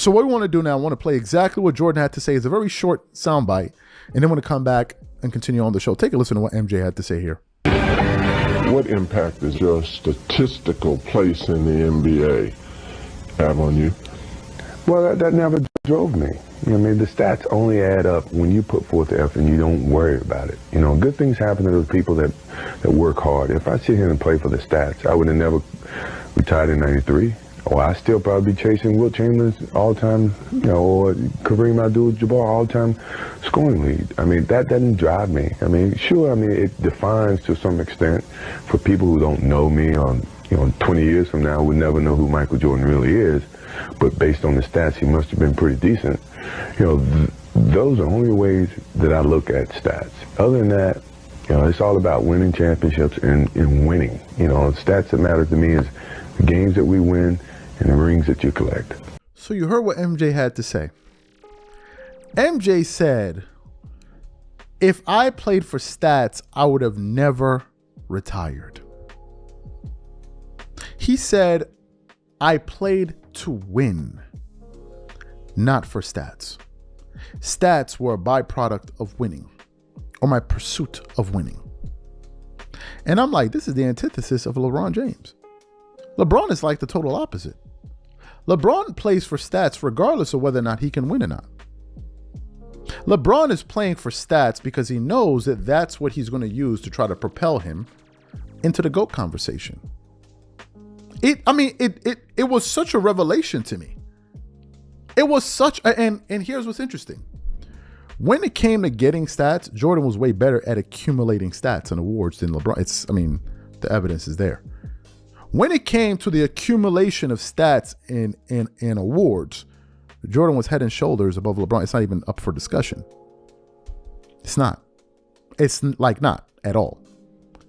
So what we want to do now, I want to play exactly what Jordan had to say. It's a very short soundbite, and then we're going to come back and continue on the show. Take a listen to what MJ had to say here. What impact does your statistical place in the NBA have on you? Well, that never drove me. You know what I mean? The stats only add up when you put forth the effort and you don't worry about it. You know, good things happen to those people that work hard. If I sit here and play for the stats, I would have never retired in '93. Or I still probably be chasing Wilt Chamberlain's all-time, you know, or Kareem Abdul-Jabbar all-time scoring lead. I mean, that doesn't drive me. I mean, sure, I mean, it defines to some extent for people who don't know me on, you know, 20 years from now would never know who Michael Jordan really is. But based on the stats, he must have been pretty decent. You know, those are only ways that I look at stats. Other than that, you know, it's all about winning championships and winning. You know, stats that matter to me is the games that we win and the rings that you collect. So you heard what MJ had to say. MJ said, if I played for stats, I would have never retired. He said, I played to win, not for stats. Stats were a byproduct of winning, or my pursuit of winning. And I'm like, this is the antithesis of LeBron James. LeBron is like the total opposite. LeBron plays for stats regardless of whether or not he can win or not. LeBron is playing for stats because he knows that that's what he's going to use to try to propel him into the GOAT conversation. It was such a revelation to me. It was such a, and here's what's interesting. When it came to getting stats, Jordan was way better at accumulating stats and awards than LeBron. The evidence is there. When it came to the accumulation of stats and awards, Jordan was head and shoulders above LeBron. It's not even up for discussion. It's not. It's like not at all.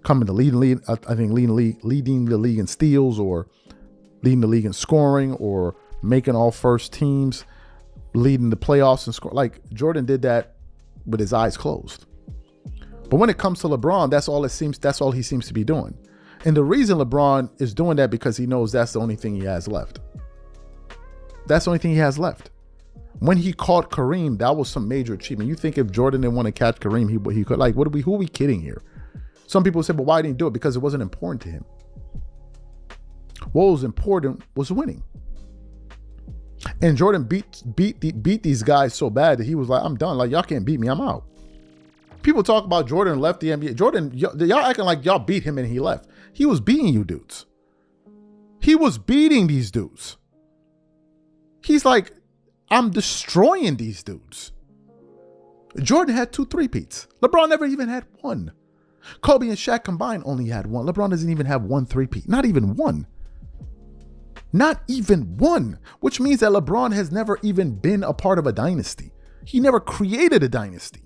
Coming to leading the league in steals, or leading the league in scoring, or making all first teams, leading the playoffs and score. Like, Jordan did that with his eyes closed. But when it comes to LeBron, that's all he seems to be doing. And the reason LeBron is doing that because he knows that's the only thing he has left. That's the only thing he has left. When he caught Kareem, that was some major achievement. You think if Jordan didn't want to catch Kareem, he could, like, who are we kidding here? Some people say, but why didn't he do it? Because it wasn't important to him. What was important was winning. And Jordan beat these guys so bad that he was like, I'm done. Like, y'all can't beat me. I'm out. People talk about Jordan left the NBA. Jordan, y'all acting like y'all beat him and he left. He was beating you dudes. He was beating these dudes. He's like, I'm destroying these dudes. Jordan had 2 3-peats. LeBron never even had one. Kobe and Shaq combined only had one. LeBron doesn't even have 1 3-peat. Not even one. Not even one. Which means that LeBron has never even been a part of a dynasty. He never created a dynasty.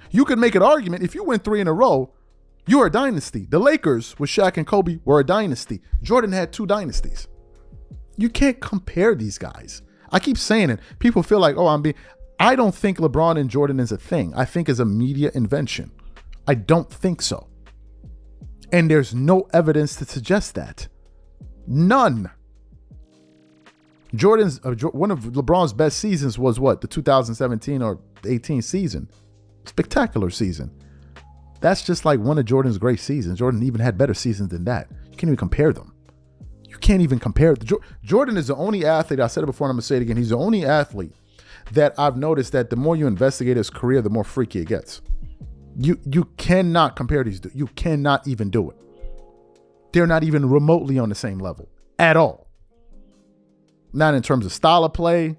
You could make an argument, if you win 3 in a row, you're a dynasty. The Lakers with Shaq and Kobe were a dynasty. Jordan had 2 dynasties. You can't compare these guys. I keep saying it. People feel like, I don't think LeBron and Jordan is a thing. I think it's a media invention. I don't think so. And there's no evidence to suggest that. None. One of LeBron's best seasons was what? The 2017 or 18 season. Spectacular season. That's just like one of Jordan's great seasons. Jordan even had better seasons than that. You can't even compare them. You can't even compare. Jordan is the only athlete, I said it before and I'm going to say it again, he's the only athlete that I've noticed that the more you investigate his career, the more freaky it gets. You cannot compare these. You cannot even do it. They're not even remotely on the same level at all. Not in terms of style of play,